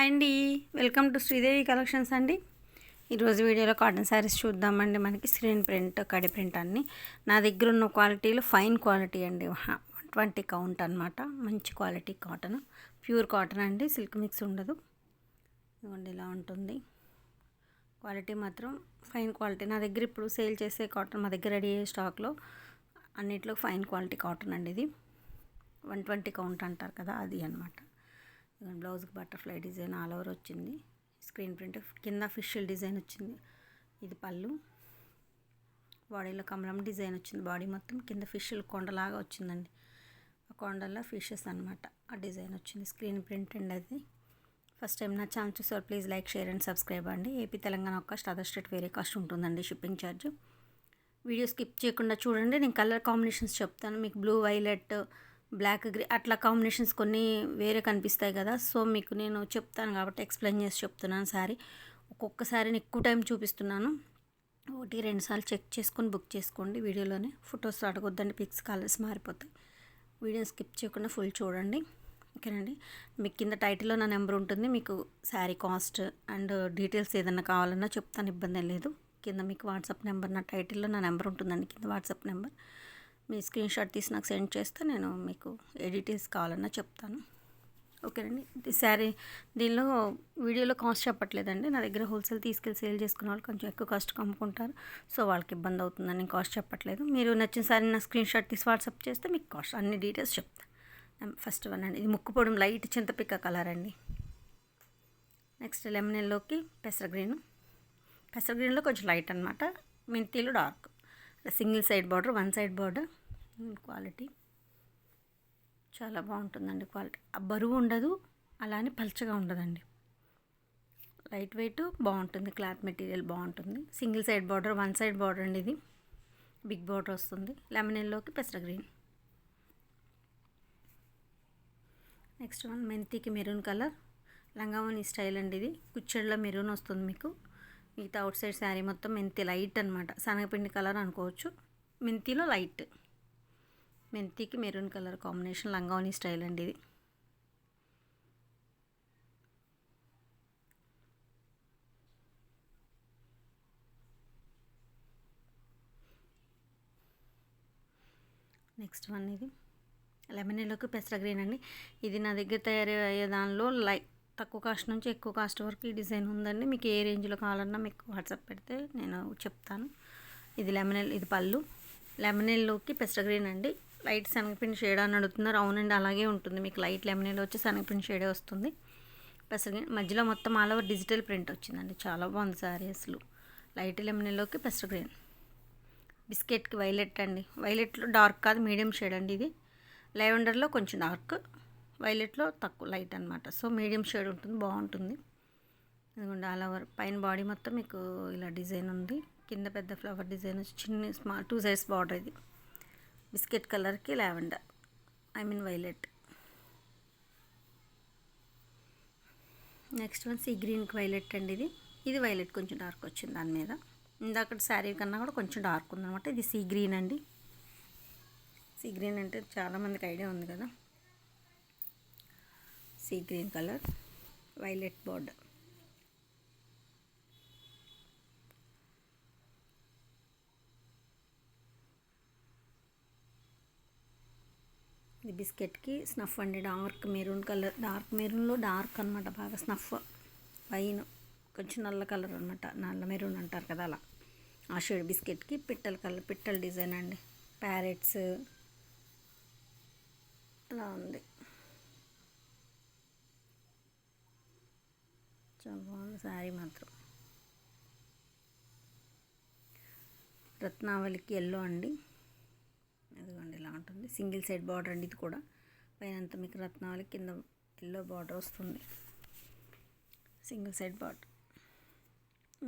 Hi అండి, welcome to Sridevi collections అండి. ఈరోజు వీడియోలో కాటన్ శారీస్ చూద్దామండి. మనకి స్క్రీన్ ప్రింట్, కడి ప్రింట్ అన్నీ నా దగ్గర ఉన్న క్వాలిటీలో ఫైన్ క్వాలిటీ అండి. 120 కౌంట్ అనమాట. మంచి క్వాలిటీ కాటన్, ప్యూర్ కాటన్ అండి, సిల్క్ మిక్స్ ఉండదు. ఇదిగోండి ఇలా ఉంటుంది. క్వాలిటీ మాత్రం ఫైన్ క్వాలిటీ. నా దగ్గర ఇప్పుడు సేల్ చేసే కాటన్ మా దగ్గర రెడీ అయ్యే స్టాక్లో అన్నిట్లో ఫైన్ క్వాలిటీ కాటన్ అండి. ఇది 120 కౌంట్ అంటారు కదా, అది అనమాట. బ్లౌజ్కి బటర్ఫ్లై డిజైన్ ఆల్ ఓవర్ వచ్చింది. స్క్రీన్ ప్రింట్ కింద ఫిషియల్ డిజైన్ వచ్చింది. ఇది పళ్ళు. బాడీలో కమలం డిజైన్ వచ్చింది. బాడీ మొత్తం కింద ఫిషియల్ కొండలాగా వచ్చిందండి. ఆ కొండల్లో ఫిషెస్ అనమాట. ఆ డిజైన్ వచ్చింది. స్క్రీన్ ప్రింట్ అండి అది. ఫస్ట్ టైం నా ఛానల్ చూసారు, please like, share and subscribe అండి. AP Telangana cost, other state వేరే కాస్ట్ ఉంటుందండి షిప్పింగ్ ఛార్జ్. వీడియో స్కిప్ చేయకుండా చూడండి. నేను కలర్ కాంబినేషన్స్ చెప్తాను. మీకు బ్లూ, వైలెట్, బ్లాక్, గ్రే అట్లా కాంబినేషన్స్ కొన్ని వేరే కనిపిస్తాయి కదా. సో మీకు నేను చెప్తాను కాబట్టి ఎక్స్ప్లెయిన్ చేసి చెప్తున్నాను. శారీ ఒక్కొక్కసారిని ఎక్కువ టైం చూపిస్తున్నాను. 1-2 సార్లు చెక్ చేసుకొని బుక్ చేసుకోండి. వీడియోలోనే ఫొటోస్ అడగొద్దండి, పిక్స్ కలర్స్ మారిపోతాయి. వీడియో స్కిప్ చేయకుండా ఫుల్ చూడండి, ఓకేనండి. మీకు కింద టైటిల్లో నా నెంబర్ ఉంటుంది. మీకు శారీ కాస్ట్ అండ్ డీటెయిల్స్ ఏదన్నా కావాలన్నా చెప్తాను, ఇబ్బంది లేదు. కింద మీకు వాట్సాప్ నెంబర్, నా టైటిల్లో నా నెంబర్ ఉంటుందండి, కింద వాట్సాప్ నెంబర్. మీ స్క్రీన్ షాట్ తీసి నాకు సెండ్ చేస్తే నేను మీకు ఏ డీటెయిల్స్ కావాలన్నా చెప్తాను, ఓకేనండి. ఇది శారీ దీనిలో వీడియోలో కాస్ట్ చెప్పట్లేదండి. నా దగ్గర హోల్సేల్ తీసుకెళ్ళి సేల్ చేసుకునే వాళ్ళు కొంచెం ఎక్కువ కాస్ట్కి అమ్ముకుంటారు. సో వాళ్ళకి ఇబ్బంది అవుతుందని నేను కాస్ట్ చెప్పట్లేదు. మీరు నచ్చిన శారీ నా స్క్రీన్ షాట్ తీసి వాట్సాప్ చేస్తే మీకు కాస్ట్ అన్ని డీటెయిల్స్ చెప్తాను. ఫస్ట్ వన్ అండి, ఇది ముక్కు పొడం లైట్ చింతపిక్క కలర్ అండి. నెక్స్ట్ లెమన్ ఎల్లోకి పెసర గ్రీన్. పెసర గ్రీన్లో కొంచెం లైట్ అనమాట. మెంతీలు dark. Single side border, one side border. Quality చాలా బాగుంటుందండి. క్వాలిటీ బరువు ఉండదు, అలానే పల్చగా ఉండదండి. లైట్ వెయిట్ బాగుంటుంది. క్లాత్ మెటీరియల్ బాగుంటుంది. Single side border, one side border అండి. ఇది బిగ్ బార్డర్ వస్తుంది. లెమన్ ఎల్లోకి పెసర గ్రీన్. నెక్స్ట్ వన్ మెంతికి మెరూన్ కలర్. లంగావోని స్టైల్ అండి. ఇది కుచ్చెళ్ళలో మెరూన్ వస్తుంది మీకు. మిగతా అవుట్ సైడ్ శారీ మొత్తం మెంతి లైట్ అనమాట. శనగపిండి కలర్ అనుకోవచ్చు. మెంతిలో లైట్. మెంతికి మెరూన్ కలర్ కాంబినేషన్ లంగావోని స్టైల్ అండి ఇది. నెక్స్ట్ వన్ ఇది లెమన్ ఎల్లోకి పెసర గ్రీన్ అండి. ఇది నా దగ్గర తయారయ్యే దానిలో తక్కువ కాస్ట్ నుంచి ఎక్కువ కాస్ట్ వరకు ఈ డిజైన్ ఉందండి. మీకు ఏ రేంజ్లో కావాలన్నా మీకు వాట్సాప్ పెడితే నేను చెప్తాను. ఇది ఇది పళ్ళు. లెమన్ ఎల్లోకి పెసర గ్రీన్ అండి. లైట్ శనగపిండి షేడ్ అని అడుగుతున్నారు. అవునండి, అలాగే ఉంటుంది. మీకు లైట్ లెమన్ ఎల్లో వచ్చి శనగపిండి షేడే వస్తుంది. పెసర గ్రీన్ మధ్యలో మొత్తం ఆల్ ఓవర్ డిజిటల్ ప్రింట్ వచ్చిందండి. చాలా బాగుంది శారీ అసలు. లైట్ లెమన్ ఎల్లోకి పెసర గ్రీన్. బిస్కెట్కి వైలెట్ అండి. వైలెట్లో డార్క్ కాదు, మీడియం షేడ్ అండి ఇది. లెవెండర్లో కొంచెం డార్క్, వైలెట్లో తక్కువ లైట్ అనమాట. సో మీడియం షేడ్ ఉంటుంది, బాగుంటుంది. అదిగోండి ఆల్ ఓవర్ పైన బాడీ మొత్తం మీకు ఇలా డిజైన్ ఉంది. కింద పెద్ద ఫ్లవర్ డిజైన్ వచ్చి చిన్న స్మాల్ 2 సైడ్స్ బార్డర్. ఇది బిస్కెట్ కలర్కి lavender, violet. Next one sea గ్రీన్కి వైలెట్ అండి. ఇది వైలెట్ కొంచెం డార్క్ వచ్చింది దాని మీద. ఇందాక శారీ కన్నా కూడా కొంచెం డార్క్ ఉందన్నమాట. ఇది సీ గ్రీన్ అండి. సీ గ్రీన్ అంటే చాలామందికి ఐడియా ఉంది కదా. Sea green colour, violet border. ఇది బిస్కెట్కి స్నఫ్ అండి. Dark maroon colour. డార్క్ మెరూన్లో డార్క్ అనమాట, బాగా స్నఫ్ వైన్, కొంచెం నల్ల కలర్ అనమాట. నల్ల మెరూన్ అంటారు కదా, అలా ఆ షేడ్. బిస్కెట్కి పిట్టల కలర్, పిట్టల డిజైన్ అండి. ప్యారెట్స్ అలా ఉంది. చాలా బాగుంది శారీ మాత్రం. రత్నావళికి ఎల్లో అండి. అదిగోండి ఇలా ఉంటుంది. సింగిల్ సైడ్ బార్డర్ అండి. ఇది కూడా పైనంతా మీకు రత్నావళి, కింద ఎల్లో బార్డర్ వస్తుంది. Single side border.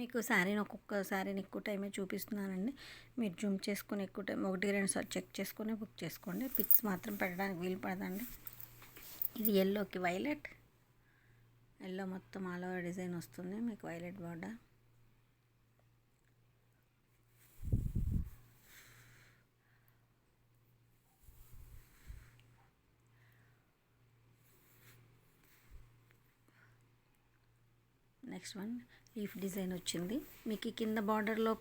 మీకు శారీని ఒక్కొక్క శారీని ఎక్కువ టైమే చూపిస్తున్నానండి. మీరు జూమ్ చేసుకొని ఎక్కువ టైం 1-2 సార్లు చెక్ చేసుకొని బుక్ చేసుకోండి. పిక్స్ మాత్రం పెట్టడానికి వీలు పడదండి. ఇది ఎల్లోకి వైలెట్. ఎల్లో మొత్తం ఆల్ ఓవర్ డిజైన్ వస్తుంది మీకు, violet border. Next one leaf design వచ్చింది. మీకు కింద బార్డర్లో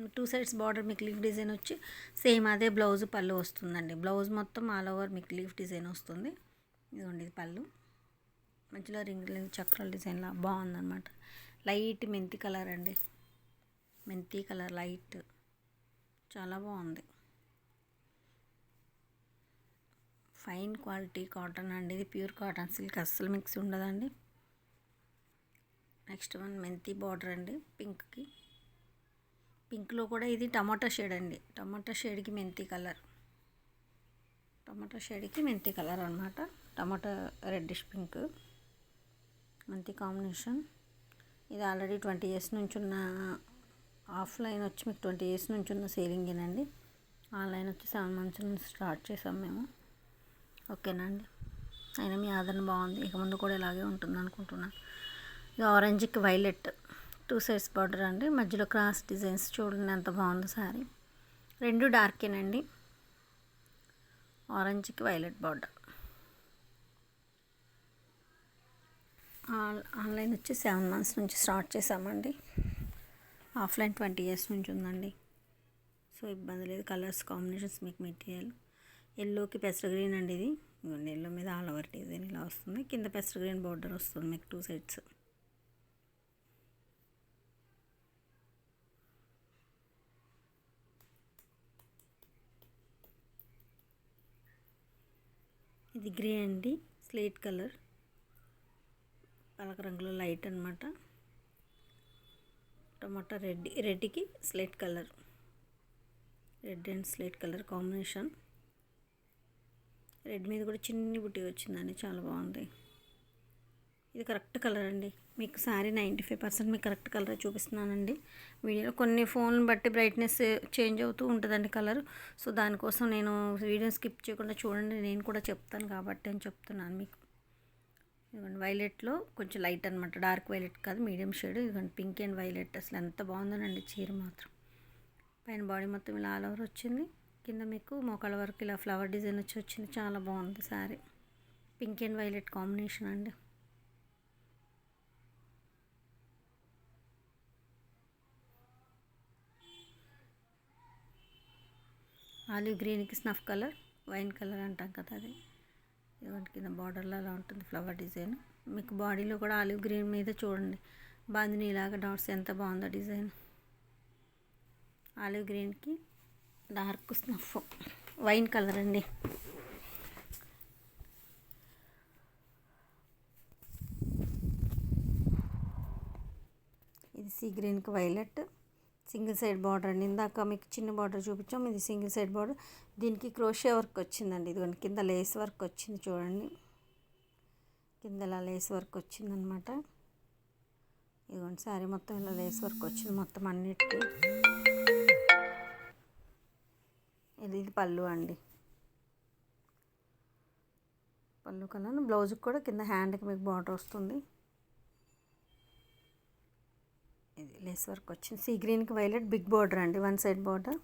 2 సైడ్స్ బార్డర్ మీకు లీఫ్ డిజైన్ వచ్చి సేమ్ అదే బ్లౌజ్ పళ్ళు వస్తుందండి. బ్లౌజ్ మొత్తం ఆల్ ఓవర్ మీకు లీఫ్ డిజైన్ వస్తుంది. ఇదిగోండి ఇది పళ్ళు, మధ్యలో రింగ్ చక్రాల డిజైన్లా బాగుందన్నమాట. లైట్ మెంతి కలర్ అండి, మెంతి కలర్ లైట్ చాలా బాగుంది. ఫైన్ క్వాలిటీ కాటన్ అండి, ఇది ప్యూర్ కాటన్, సిల్క్ అస్సలు మిక్స్ ఉండదండి. నెక్స్ట్ వన్ మెంతి బార్డర్ అండి, పింక్కి, పింక్లో కూడా ఇది టమాటా షేడ్ అండి, టమాటా షేడ్కి మెంతి కలర్, టమాటా షేడ్కి మెంతి కలర్ అనమాట. టమాటా రెడ్డిష్ పింక్ మెంతి కాంబినేషన్. ఇది ఆల్రెడీ 20 ఇయర్స్ నుంచి ఉన్న ఆఫ్లైన్ వచ్చి మీకు 20 ఇయర్స్ నుంచి ఉన్న సేలింగేనండి. ఆన్లైన్ వచ్చి 7 మంత్స్ నుంచి స్టార్ట్ చేసాం మేము. ఓకేనా అండి, అయినా మీ ఆదరణ బాగుంది, ఇక ముందు కూడా ఇలాగే ఉంటుంది అనుకుంటున్నాను. ఇది ఆరెంజ్కి వైలెట్ 2 సైడ్స్ బార్డర్ అండి, మధ్యలో క్రాస్ డిజైన్స్ చూడండి ఎంత బాగుందో సారీ. రెండు డార్కేనండి, ఆరెంజ్కి వైలెట్ బార్డర్. ఆన్లైన్ వచ్చి 7 మంత్స్ నుంచి స్టార్ట్ చేసామండి, ఆఫ్లైన్ 20 ఇయర్స్ నుంచి ఉందండి. సో ఇబ్బంది లేదు. కలర్స్ కాంబినేషన్స్ మీకు మెటీరియల్ ఎల్లోకి పెసర గ్రీన్ అండి, ఇది ఎల్లో మీద ఆల్ ఓవర్ డిజైన్ ఇలా వస్తుంది, కింద పెసర గ్రీన్ బార్డర్ వస్తుంది మీకు 2 సైడ్స్. ఇది గ్రే అండి, స్లేట్ కలర్, పలక రంగులో లైట్ అనమాట. టమాటా రెడ్కి slate colour, red and slate colour combination. Red మీద కూడా చిన్ని బుట్టి వచ్చిందండి, చాలా బాగుంది. ఇది కరెక్ట్ కలర్ అండి, మీకు శారీ 95% మీకు కరెక్ట్ కలర్ చూపిస్తున్నానండి వీడియోలో. కొన్ని ఫోన్ బట్టి బ్రైట్నెస్ చేంజ్ అవుతూ ఉంటుందండి కలర్, సో దానికోసం నేను వీడియో స్కిప్ చేయకుండా చూడండి, నేను కూడా చెప్తాను కాబట్టి అని చెప్తున్నాను మీకు. ఇదిగోండి వైలెట్లో కొంచెం లైట్ అనమాట, డార్క్ వైలెట్ కాదు, మీడియం షేడ్. ఇదిగోండి పింక్ అండ్ వైలెట్, అసలు ఎంత బాగుందోనండి చీర మాత్రం. పైన బాడీ మొత్తం ఇలా ఆల్ ఓవర్ వచ్చింది, కింద మీకు మోకాళ్ళ వరకు ఇలా ఫ్లవర్ డిజైన్ వచ్చి వచ్చింది, చాలా బాగుంది sari. Pink and violet combination అండి. ఆలివ్ గ్రీన్కి స్నఫ్ కలర్, వైన్ కలర్ అంటాం కదా అది. ఇదిగోండి కింద బార్డర్లో అలా ఉంటుంది ఫ్లవర్ డిజైన్. మీకు బాడీలో కూడా ఆలివ్ గ్రీన్ మీద చూడండి బాందిని ఇలాగా డాట్స్ ఎంత బాగుందో డిజైన్. ఆలివ్ గ్రీన్కి డార్క్ స్నఫ్ వైన్ కలర్ అండి. ఇది సీ గ్రీన్కి వైలెట్, సింగిల్ సైడ్ బార్డర్ అండి. ఇందాక మీకు చిన్న బార్డర్ చూపించాం, ఇది సింగిల్ సైడ్ బార్డర్. దీనికి క్రోషే వర్క్ వచ్చిందండి, ఇదిగోండి కింద లేస్ వర్క్ వచ్చింది చూడండి, కింద ఇలా లేస్ వర్క్ వచ్చిందనమాట. ఇదిగోండి శారీ మొత్తం ఇలా లేస్ వర్క్ వచ్చింది మొత్తం అన్నిటికీ. ఇది పళ్ళు అండి, పళ్ళు కలర్. బ్లౌజ్కి కూడా కింద హ్యాండ్కి మీకు బార్డర్ వస్తుంది, ఇది లేస్ వర్క్ వచ్చింది. సీ గ్రీన్కి వైలెట్ బిగ్ బార్డర్ అండి, 1 సైడ్ బార్డర్.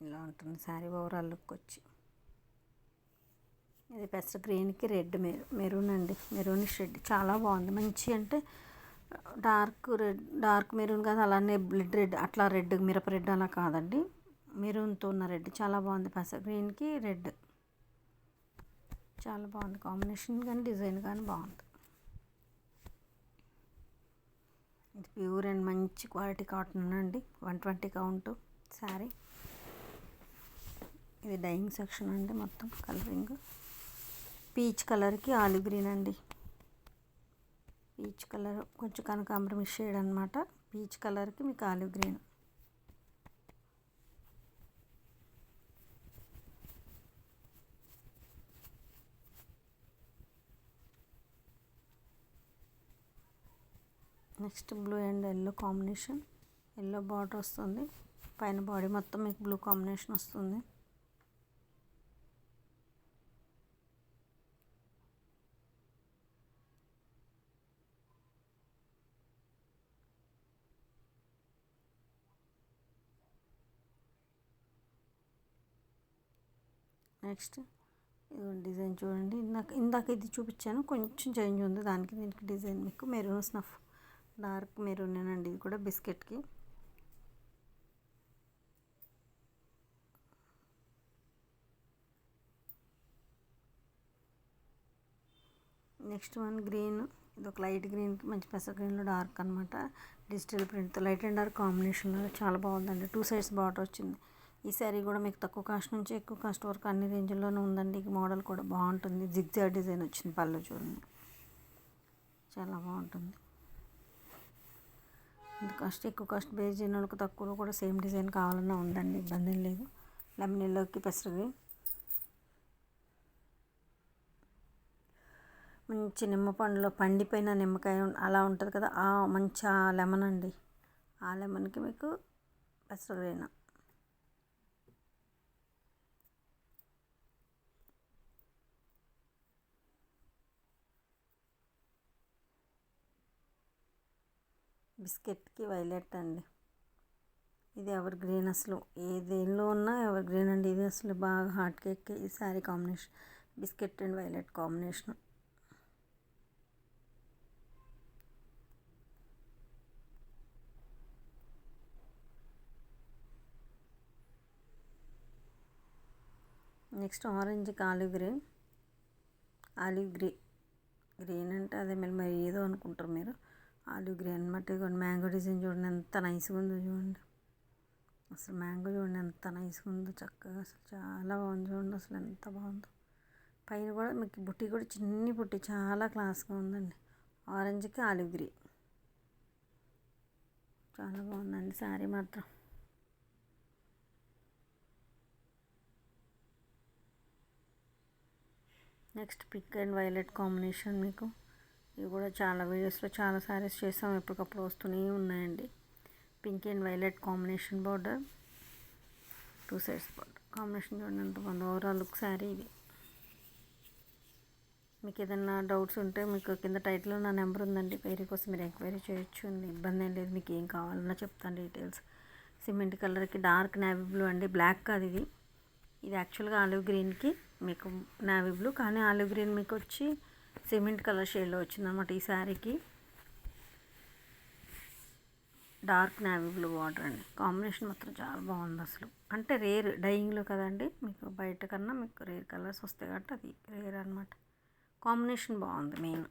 ఇలా ఉంటుంది శారీ ఓవరాల్ లుక్ వచ్చి. ఇది పెసర గ్రీన్కి రెడ్ మెరూన్ అండి, మెరూన్ షెడ్ చాలా బాగుంది. మంచి అంటే డార్క్ రెడ్, డార్క్ మెరూన్ కాదు, అలానే బ్లడ్ రెడ్ అట్లా రెడ్ మిరప రెడ్ అలా కాదండి, మెరూన్తో ఉన్న రెడ్ చాలా బాగుంది. పెసర గ్రీన్కి రెడ్ చాలా బాగుంది కాంబినేషన్, కానీ డిజైన్ కానీ బాగుంది. ఇది ప్యూర్ అండ్ మంచి క్వాలిటీ కాటన్ అండి, 120 కౌంట్ శారీ. ఇది డైయింగ్ సెక్షన్ అండి, మొత్తం కలరింగ్ పీచ్ కలర్కి ఆలివ్ గ్రీన్ అండి. పీచ్ కలర్ కొంచెం కనకాంబరం షేడ్ అనమాట, పీచ్ కలర్కి మీకు olive green. Next blue and yellow combination, yellow border వస్తుంది, పైన బాడీ మొత్తం మీకు బ్లూ కాంబినేషన్ వస్తుంది. నెక్స్ట్ ఇది డిజైన్ చూడండి, ఇందాక ఇది చూపించాను, కొంచెం చేంజ్ ఉంది దానికి దీనికి డిజైన్. మీకు మెరూన్ స్నఫ్ డార్క్ మెరూనేనండి, ఇది కూడా బిస్కెట్కి. నెక్స్ట్ వన్ గ్రీన్, ఇది ఒక లైట్ గ్రీన్కి మంచి పెసర గ్రీన్లో డార్క్ అనమాట, డిజిటల్ ప్రింట్తో లైట్ అండ్ డార్క్ కాంబినేషన్లో చాలా బాగుందండి. 2 సైడ్స్ బార్డర్ వచ్చింది. ఈ శారీ కూడా మీకు తక్కువ కాస్ట్ నుంచి ఎక్కువ కాస్ట్ వరకు అన్ని రేంజ్లోనే ఉందండి. ఈ మోడల్ కూడా బాగుంటుంది, జిగ్జాగ్ డిజైన్ వచ్చింది పళ్ళు చూడండి, చాలా బాగుంటుంది. ఇంత కాస్ట్ ఎక్కువ కాస్ట్ బేస్ చేయని వాళ్ళకి తక్కువలో కూడా సేమ్ డిజైన్ కావాలన్నా ఉందండి, ఇబ్బంది ఏం లేదు. లెమన్ ఎల్లోకి పెసర గ్రీన్, మంచి నిమ్మ పండులో పండిపోయిన నిమ్మకాయ అలా ఉంటుంది కదా, ఆ మంచి లెమన్ అండి, ఆ లెమన్కి మీకు పెసర గ్రీన్. బిస్కెట్కి వైలెట్ అండి, ఇది ఎవర్ గ్రీన్, అసలు ఏ దేనిలో ఉన్నా ఎవర్ గ్రీన్ అండి. ఇది అసలు బాగా హాట్ కేక్ ఈ sari combination, biscuit and violet combination. Next ఆరెంజ్కి ఆలివ్ గ్రీన్ అంటే అదే మరి ఏదో అనుకుంటారు మీరు, ఆలివ్ గ్రీన్ అనమాట. ఇదిగోండి మ్యాంగో డిజైన్ చూడండి ఎంత నైస్గా ఉందో చూడండి, అసలు మ్యాంగో చూడండి ఎంత నైస్గా ఉందో, చక్కగా అసలు చాలా బాగుంది చూడండి, అసలు ఎంత బాగుందో. పైన కూడా మీకు బుట్టి కూడా చిన్ని బుట్టి చాలా క్లాస్గా ఉందండి. ఆరెంజ్కి ఆలివ్ గ్రీన్ చాలా బాగుందండి శారీ మాత్రం. Next pink and violet combination, మీకు ఇవి కూడా చాలా వీడియోస్లో చాలా శారీస్ చేసాం, ఎప్పటికప్పుడు వస్తూనే ఉన్నాయండి. Pink and violet combination border, 2 sides border combination చూడండి ఎంత బాగుంది. ఓవరాల్ లుక్ శారీ ఇది. మీకు ఏదైనా డౌట్స్ ఉంటే మీకు కింద టైటిల్లో నా నెంబర్ ఉందండి, క్వైరీ కోసం మీరు ఎంక్వైరీ చేయొచ్చు, ఇబ్బంది ఏం లేదు. మీకు ఏం కావాలన్నా చెప్తాను డీటెయిల్స్. సిమెంట్ కలర్కి డార్క్ నేవీ బ్లూ అండి, బ్లాక్ కాదు ఇది, ఇది యాక్చువల్గా ఆలివ్ గ్రీన్కి మీకు నేవీ బ్లూ, కానీ ఆలివ్ గ్రీన్ మీకు వచ్చి సిమెంట్ కలర్ షేడ్లో వచ్చిందన్నమాట. ఈ శారీకి డార్క్ నేవీ బ్లూ బార్డర్ అండి, కాంబినేషన్ మాత్రం చాలా బాగుంది అసలు. అంటే రేర్ డైయింగ్లో కదండి, మీకు బయట కన్నా మీకు రేర్ కలర్స్ వస్తాయి కాబట్టి అది రేర్ అనమాట. కాంబినేషన్ బాగుంది మెయిన్,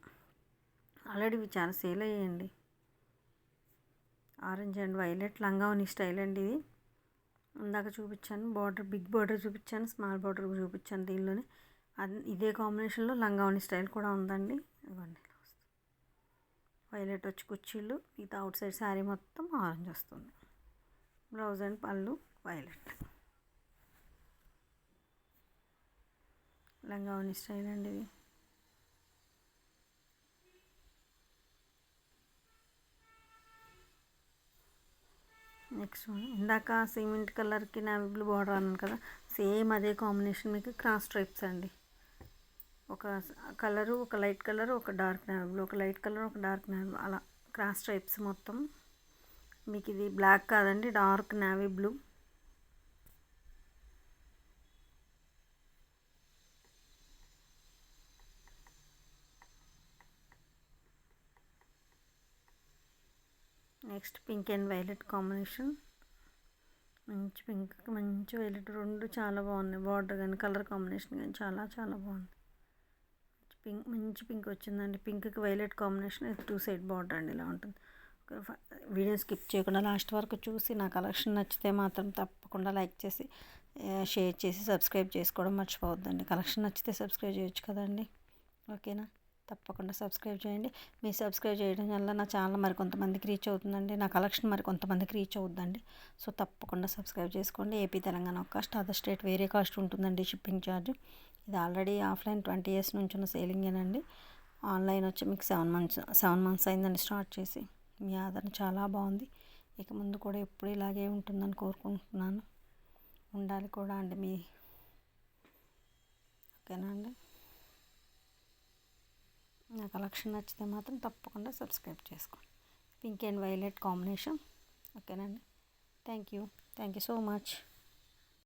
ఆల్రెడీ ఇవి చాలా సేల్ అయ్యాయండి. ఆరెంజ్ అండ్ వైలెట్ లంగావని స్టైల్ అండి ఇది, ఇందాక చూపించాను బార్డర్, బిగ్ బార్డర్ చూపించాను, స్మాల్ బార్డర్ చూపించాను దీనిలోనే. ఇదే కాంబినేషన్లో లంగావని స్టైల్ కూడా ఉందండి. ఇవ్వండి వైలెట్ వచ్చి కుర్చీలు, ఇది అవుట్ సైడ్ శారీ మొత్తం ఆరెంజ్ వస్తుంది. బ్లౌజ్ అండ్ పళ్ళు వైలెట్, లంగావని స్టైల్ అండి ఇది. నెక్స్ట్ ఇందాక సిమెంట్ కలర్కి నేవీ బ్లూ బార్డర్ అన్నాను కదా, సేమ్ అదే కాంబినేషన్ మీకు క్రాస్ స్ట్రైప్స్ అండి. ఒక కలరు, ఒక లైట్ కలర్, ఒక డార్క్ నేవీ బ్లూ, ఒక లైట్ కలర్, ఒక డార్క్ నేవీ బ్లూ, అలా క్రాస్ స్ట్రైప్స్ మొత్తం. మీకు ఇది బ్లాక్ కాదండి, dark navy blue. Next pink and violet combination, మంచి పింక్ మంచి వైలెట్, రెండు చాలా బాగున్నాయి. బార్డర్ కానీ కలర్ కాంబినేషన్ కానీ చాలా చాలా బాగుంది. మంచి పింక్ వచ్చిందండి, పింక్కి వైలెట్ కాంబినేషన్. ఇది 2 సైడ్ బార్డర్ అండి, ఇలా ఉంటుంది. వీడియో స్కిప్ చేయకుండా లాస్ట్ వరకు చూసి నా కలెక్షన్ నచ్చితే మాత్రం తప్పకుండా లైక్ చేసి షేర్ చేసి సబ్స్క్రైబ్ చేసుకోవడం మర్చిపోవద్దండి. కలెక్షన్ నచ్చితే సబ్స్క్రైబ్ చేయొచ్చు కదండి, ఓకేనా? తప్పకుండా సబ్స్క్రైబ్ చేయండి. మీరు సబ్స్క్రైబ్ చేయడం వల్ల నా ఛానల్ మరికొంతమందికి రీచ్ అవుతుందండి, నా కలెక్షన్ మరికొంతమందికి రీచ్ అవుతుందండి. సో తప్పకుండా సబ్స్క్రైబ్ చేసుకోండి. ఏపీ తెలంగాణ ఒక కాస్ట్, అదర్ స్టేట్ వేరే కాస్ట్ ఉంటుందండి షిప్పింగ్ ఛార్జ్. ఇది ఆల్రెడీ ఆఫ్లైన్ 20 years నుంచి ఉన్న సేలింగేనండి. ఆన్లైన్ వచ్చి మీకు 7 months అయిందండి స్టార్ట్ చేసి. మీ ఆదరణ చాలా బాగుంది, ఇక ముందు కూడా ఎప్పుడు ఇలాగే ఉంటుందని కోరుకుంటున్నాను. ఉండాలి కూడా అండి మీ, ఓకేనా అండి? నా కలెక్షన్ నచ్చితే మాత్రం తప్పకుండా సబ్స్క్రైబ్ చేసుకోండి. పింక్ అండ్ వైలెట్ కాంబినేషన్, ఓకేనండి? Thank you so much.